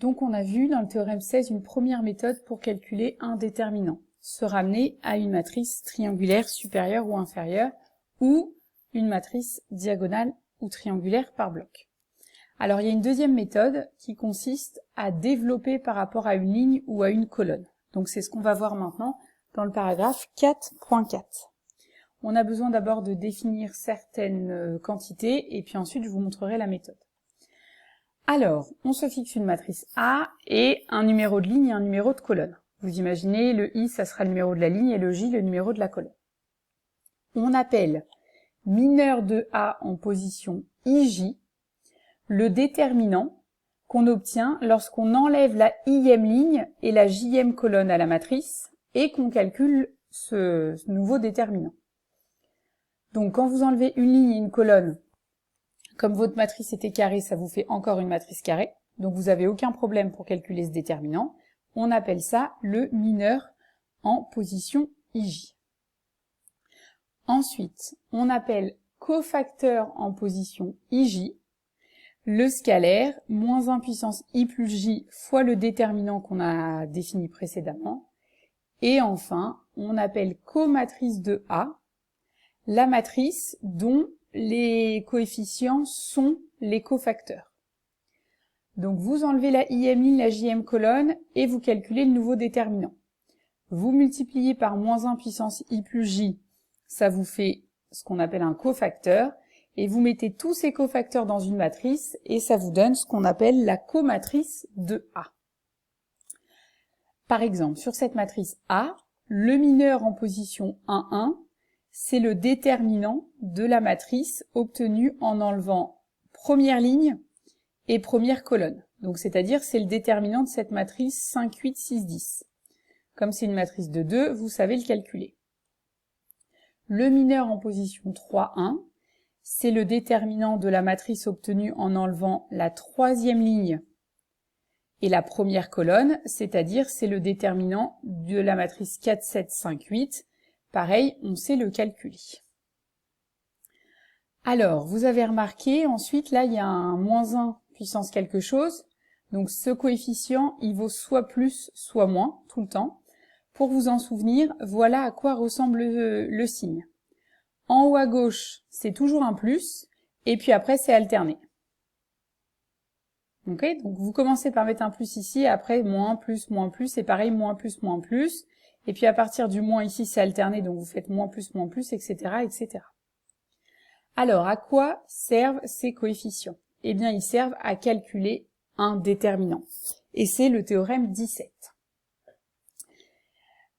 Donc on a vu dans le théorème 16 une première méthode pour calculer un déterminant, se ramener à une matrice triangulaire supérieure ou inférieure, ou une matrice diagonale ou triangulaire par bloc. Alors il y a une deuxième méthode qui consiste à développer par rapport à une ligne ou à une colonne. Donc c'est ce qu'on va voir maintenant dans le paragraphe 4.4. On a besoin d'abord de définir certaines quantités et puis ensuite je vous montrerai la méthode. Alors, on se fixe une matrice A et un numéro de ligne et un numéro de colonne. Vous imaginez, le I, ça sera le numéro de la ligne et le J, le numéro de la colonne. On appelle mineur de A en position IJ le déterminant qu'on obtient lorsqu'on enlève la ième ligne et la jième colonne à la matrice et qu'on calcule ce nouveau déterminant. Donc quand vous enlevez une ligne et une colonne, comme votre matrice était carrée, ça vous fait encore une matrice carrée, donc vous n'avez aucun problème pour calculer ce déterminant. On appelle ça le mineur en position IJ. Ensuite, on appelle cofacteur en position IJ le scalaire moins 1 puissance I plus J fois le déterminant qu'on a défini précédemment. Et enfin, on appelle comatrice de A la matrice dont les coefficients sont les cofacteurs. Donc vous enlevez la ième ligne, la jième colonne et vous calculez le nouveau déterminant. Vous multipliez par moins 1 puissance I plus J, ça vous fait ce qu'on appelle un cofacteur, et vous mettez tous ces cofacteurs dans une matrice et ça vous donne ce qu'on appelle la comatrice de A. Par exemple, sur cette matrice A, le mineur en position 1, 1, c'est le déterminant de la matrice obtenu en enlevant première ligne et première colonne. Donc c'est-à-dire c'est le déterminant de cette matrice 5, 8, 6, 10. Comme c'est une matrice de 2, vous savez le calculer. Le mineur en position 3, 1, c'est le déterminant de la matrice obtenue en enlevant la troisième ligne et la première colonne, c'est-à-dire c'est le déterminant de la matrice 4, 7, 5, 8. Pareil, on sait le calculer. Alors, vous avez remarqué, ensuite, là, il y a un moins 1 puissance quelque chose. Donc, ce coefficient, il vaut soit plus, soit moins, tout le temps. Pour vous en souvenir, voilà à quoi ressemble le signe. En haut à gauche, c'est toujours un plus, et puis après, c'est alterné. Ok, donc vous commencez par mettre un plus ici, après moins, plus, et pareil, moins, plus, et puis à partir du moins ici, c'est alterné, donc vous faites moins, plus, etc., etc. Alors, à quoi servent ces coefficients? Eh bien, ils servent à calculer un déterminant. Et c'est le théorème 17.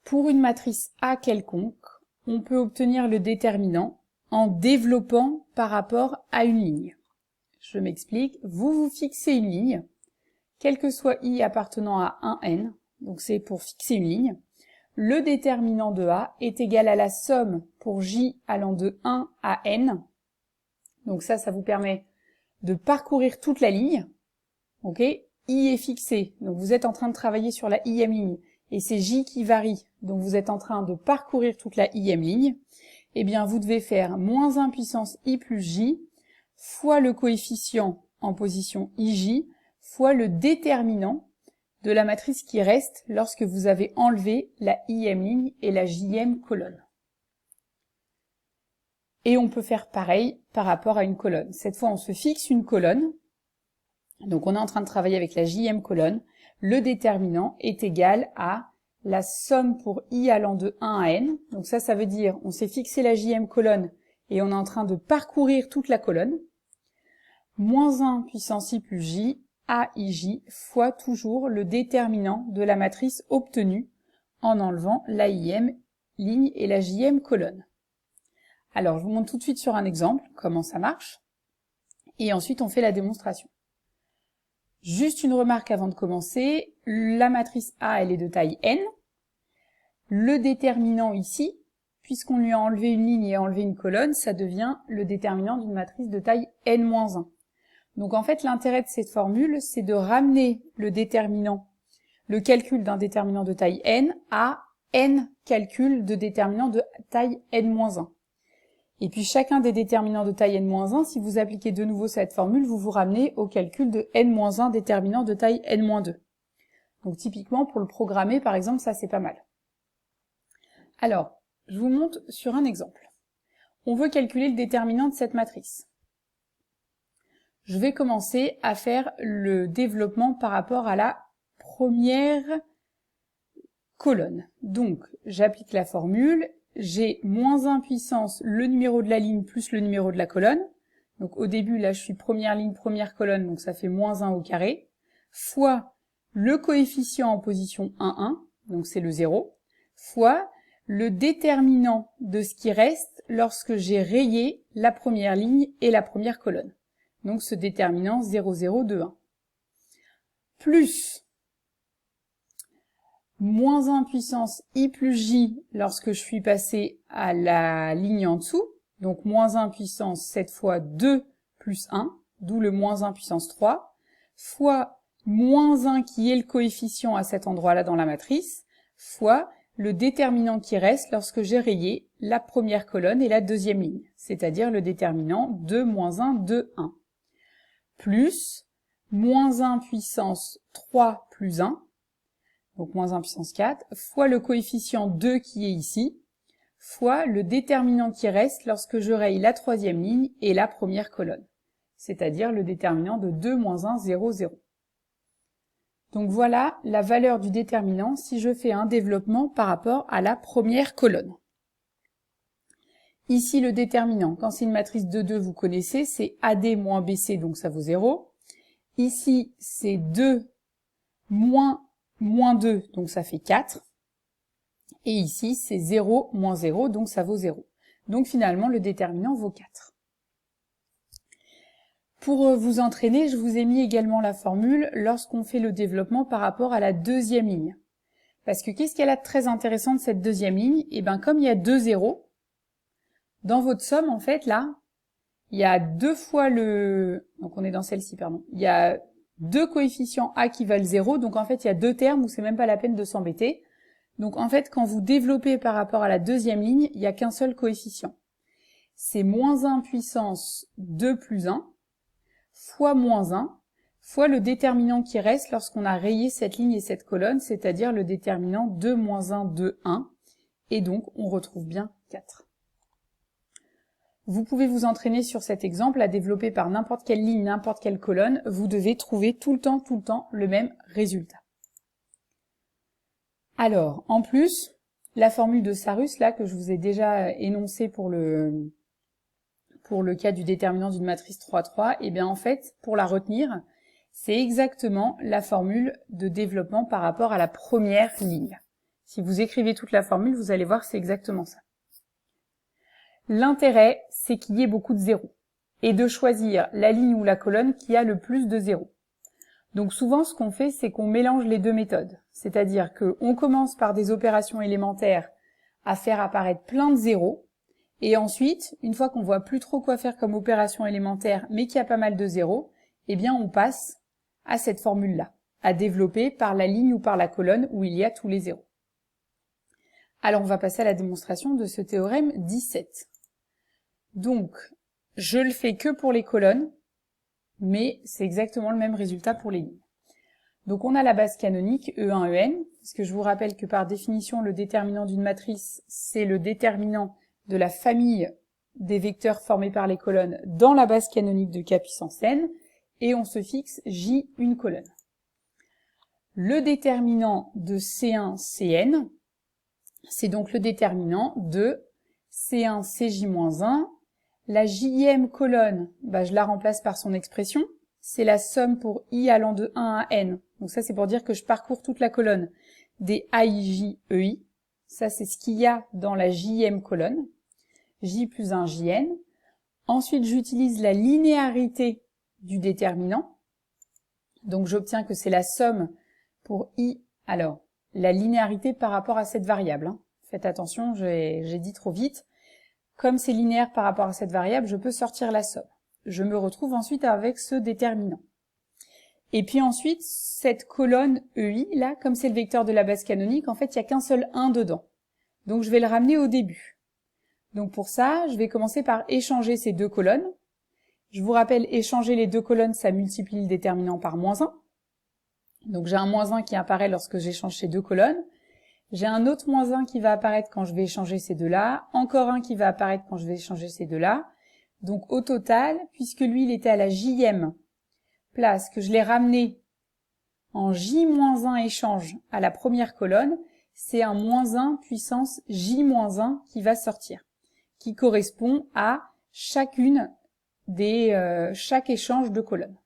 Pour une matrice A quelconque, on peut obtenir le déterminant en développant par rapport à une ligne. Je m'explique, vous vous fixez une ligne, quel que soit I appartenant à 1n, donc c'est pour fixer une ligne. Le déterminant de A est égal à la somme pour J allant de 1 à n. Donc ça vous permet de parcourir toute la ligne. Ok, I est fixé, donc vous êtes en train de travailler sur la ième ligne, et c'est J qui varie, donc vous êtes en train de parcourir toute la ième ligne. Eh bien, vous devez faire moins 1 puissance I plus J fois le coefficient en position IJ fois le déterminant de la matrice qui reste lorsque vous avez enlevé la ième ligne et la jième colonne. Et on peut faire pareil par rapport à une colonne. Cette fois, on se fixe une colonne. Donc on est en train de travailler avec la jième colonne. Le déterminant est égal à la somme pour I allant de 1 à n. Donc ça veut dire on s'est fixé la jième colonne et on est en train de parcourir toute la colonne. Moins 1 puissance I plus J à IJ fois toujours le déterminant de la matrice obtenue en enlevant la ième ligne et la jième colonne. Alors, je vous montre tout de suite sur un exemple comment ça marche, et ensuite on fait la démonstration. Juste une remarque avant de commencer, la matrice A, elle est de taille n. Le déterminant ici, puisqu'on lui a enlevé une ligne et enlevé une colonne, ça devient le déterminant d'une matrice de taille n-1. Donc en fait, l'intérêt de cette formule, c'est de ramener le déterminant, le calcul d'un déterminant de taille n à n calcul de déterminant de taille n-1. Et puis chacun des déterminants de taille n-1, si vous appliquez de nouveau cette formule, vous vous ramenez au calcul de n-1 déterminant de taille n-2. Donc typiquement, pour le programmer, par exemple, ça c'est pas mal. Alors, je vous montre sur un exemple. On veut calculer le déterminant de cette matrice. Je vais commencer à faire le développement par rapport à la première colonne. Donc, j'applique la formule, j'ai -1 puissance le numéro de la ligne plus le numéro de la colonne. Donc au début, là, je suis première ligne, première colonne, donc ça fait -1 au carré, fois le coefficient en position 1, 1, donc c'est le 0, fois le déterminant de ce qui reste lorsque j'ai rayé la première ligne et la première colonne. Donc ce déterminant 0, 0, 2, 1. Plus -1 puissance i plus j lorsque je suis passé à la ligne en dessous, donc -1 puissance cette fois 2 plus 1, d'où le -1 puissance 3, fois -1 qui est le coefficient à cet endroit-là dans la matrice, fois le déterminant qui reste lorsque j'ai rayé la première colonne et la deuxième ligne, c'est-à-dire le déterminant 2, -1, 2, 1, plus -1 puissance 3 plus 1, donc -1 puissance 4, fois le coefficient 2 qui est ici, fois le déterminant qui reste lorsque je raye la troisième ligne et la première colonne, c'est-à-dire le déterminant de 2, -1, 0, 0. Donc voilà la valeur du déterminant si je fais un développement par rapport à la première colonne. Ici, le déterminant, quand c'est une matrice de 2, vous connaissez, c'est AD moins BC, donc ça vaut 0. Ici, c'est 2 moins 2, donc ça fait 4. Et ici, c'est 0 moins 0, donc ça vaut 0. Donc finalement, le déterminant vaut 4. Pour vous entraîner, je vous ai mis également la formule lorsqu'on fait le développement par rapport à la deuxième ligne. Parce que qu'est-ce qu'elle a de très intéressant de cette deuxième ligne? Et bien comme il y a 2 zéros, dans votre somme, en fait, là, il y a 2 fois le... Donc on est dans celle-ci, pardon. Il y a 2 coefficients A qui valent 0, donc en fait, il y a 2 termes où c'est même pas la peine de s'embêter. Donc en fait, quand vous développez par rapport à la deuxième ligne, il n'y a qu'un seul coefficient. C'est -1 puissance 2 plus 1, fois -1, fois le déterminant qui reste lorsqu'on a rayé cette ligne et cette colonne, c'est-à-dire le déterminant 2 -1, 2, 1, et donc on retrouve bien 4. Vous pouvez vous entraîner sur cet exemple à développer par n'importe quelle ligne, n'importe quelle colonne, vous devez trouver tout le temps le même résultat. Alors, en plus, la formule de Sarus, là, que je vous ai déjà énoncée pour le cas du déterminant d'une matrice 3-3, et bien en fait, pour la retenir, c'est exactement la formule de développement par rapport à la première ligne. Si vous écrivez toute la formule, vous allez voir, c'est exactement ça. L'intérêt, c'est qu'il y ait beaucoup de zéros, et de choisir la ligne ou la colonne qui a le plus de zéros. Donc souvent, ce qu'on fait, c'est qu'on mélange les deux méthodes. C'est-à-dire qu'on commence par des opérations élémentaires à faire apparaître plein de zéros, et ensuite, une fois qu'on voit plus trop quoi faire comme opération élémentaire, mais qu'il y a pas mal de zéros, eh bien on passe à cette formule-là, à développer par la ligne ou par la colonne où il y a tous les zéros. Alors on va passer à la démonstration de ce théorème 17. Donc, je le fais que pour les colonnes, mais c'est exactement le même résultat pour les lignes. Donc on a la base canonique E1, En, parce que je vous rappelle que par définition, le déterminant d'une matrice, c'est le déterminant de la famille des vecteurs formés par les colonnes dans la base canonique de k puissance n, et on se fixe J une colonne. Le déterminant de C1, Cn, c'est donc le déterminant de C1, Cj-1, la jème colonne, je la remplace par son expression, c'est la somme pour i allant de 1 à n. Donc ça, c'est pour dire que je parcours toute la colonne des AIJEI. Ça, c'est ce qu'il y a dans la jème colonne. J plus 1 Jn. Ensuite, j'utilise la linéarité du déterminant. Donc j'obtiens que c'est la somme pour i. Alors, la linéarité par rapport à cette variable. Faites attention, j'ai dit trop vite. Comme c'est linéaire par rapport à cette variable, je peux sortir la somme. Je me retrouve ensuite avec ce déterminant. Et puis ensuite, cette colonne EI, là, comme c'est le vecteur de la base canonique, en fait, il n'y a qu'un seul 1 dedans. Donc je vais le ramener au début. Donc pour ça, je vais commencer par échanger ces deux colonnes. Je vous rappelle, échanger les deux colonnes, ça multiplie le déterminant par -1. Donc j'ai un -1 qui apparaît lorsque j'échange ces deux colonnes. J'ai un autre -1 qui va apparaître quand je vais échanger ces deux-là. Encore un qui va apparaître quand je vais échanger ces deux-là. Donc au total, puisque lui il était à la jème place, que je l'ai ramené en j-1 échange à la première colonne, c'est un -1 puissance j-1 qui va sortir, qui correspond à chacune des chaque échange de colonnes.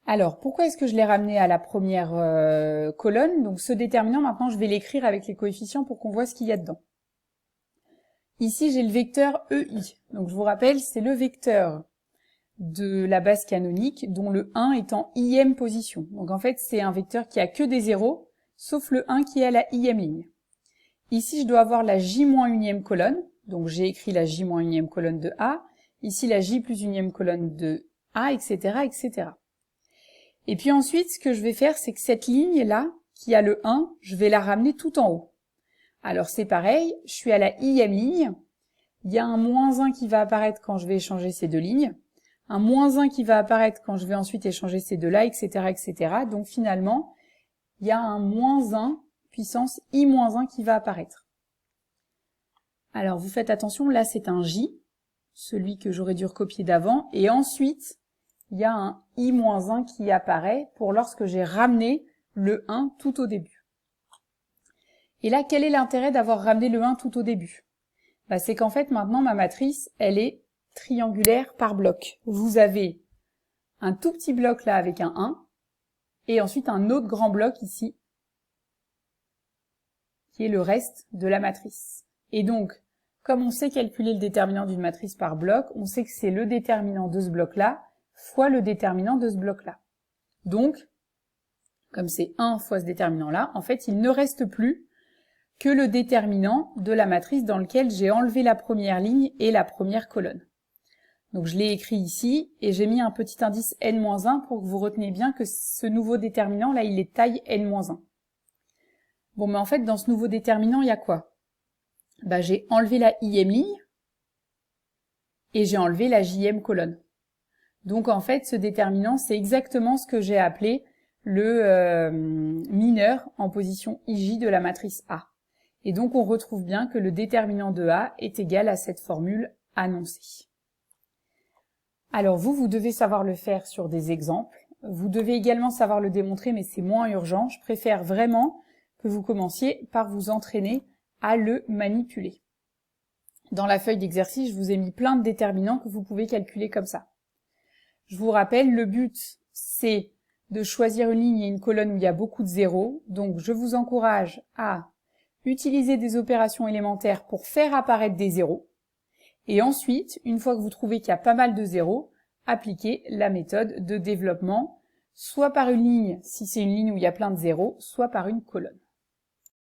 Alors, pourquoi est-ce que je l'ai ramené à la première colonne? Donc ce déterminant, maintenant, je vais l'écrire avec les coefficients pour qu'on voit ce qu'il y a dedans. Ici, j'ai le vecteur EI. Donc je vous rappelle, c'est le vecteur de la base canonique dont le 1 est en ième position. Donc en fait, c'est un vecteur qui a que des zéros, sauf le 1 qui est à la ième ligne. Ici, je dois avoir la j-1e colonne. Donc j'ai écrit la j-1e colonne de A. Ici, la j plus 1e colonne de A, etc., etc. Et puis ensuite, ce que je vais faire, c'est que cette ligne-là, qui a le 1, je vais la ramener tout en haut. Alors c'est pareil, je suis à la ième ligne, il y a un -1 qui va apparaître quand je vais échanger ces deux lignes, un -1 qui va apparaître quand je vais ensuite échanger ces deux-là, etc., etc. Donc finalement, il y a un -1 puissance i-1 qui va apparaître. Alors vous faites attention, là c'est un j, celui que j'aurais dû recopier d'avant, et ensuite, il y a un i-1 qui apparaît pour lorsque j'ai ramené le 1 tout au début. Et là, quel est l'intérêt d'avoir ramené le 1 tout au début? C'est qu'en fait, maintenant, ma matrice, elle est triangulaire par bloc. Vous avez un tout petit bloc là avec un 1, et ensuite un autre grand bloc ici, qui est le reste de la matrice. Et donc, comme on sait calculer le déterminant d'une matrice par bloc, on sait que c'est le déterminant de ce bloc-là fois le déterminant de ce bloc-là. Donc, comme c'est 1 fois ce déterminant-là, en fait, il ne reste plus que le déterminant de la matrice dans lequel j'ai enlevé la première ligne et la première colonne. Donc je l'ai écrit ici, et j'ai mis un petit indice n-1 pour que vous reteniez bien que ce nouveau déterminant, là, il est taille n-1. Bon, mais en fait, dans ce nouveau déterminant, il y a quoi? J'ai enlevé la ième ligne, et j'ai enlevé la jème colonne. Donc en fait, ce déterminant, c'est exactement ce que j'ai appelé le mineur en position ij de la matrice A. Et donc on retrouve bien que le déterminant de A est égal à cette formule annoncée. Alors vous devez savoir le faire sur des exemples. Vous devez également savoir le démontrer, mais c'est moins urgent. Je préfère vraiment que vous commenciez par vous entraîner à le manipuler. Dans la feuille d'exercice, je vous ai mis plein de déterminants que vous pouvez calculer comme ça. Je vous rappelle, le but, c'est de choisir une ligne et une colonne où il y a beaucoup de zéros. Donc je vous encourage à utiliser des opérations élémentaires pour faire apparaître des zéros. Et ensuite, une fois que vous trouvez qu'il y a pas mal de zéros, appliquez la méthode de développement, soit par une ligne, si c'est une ligne où il y a plein de zéros, soit par une colonne.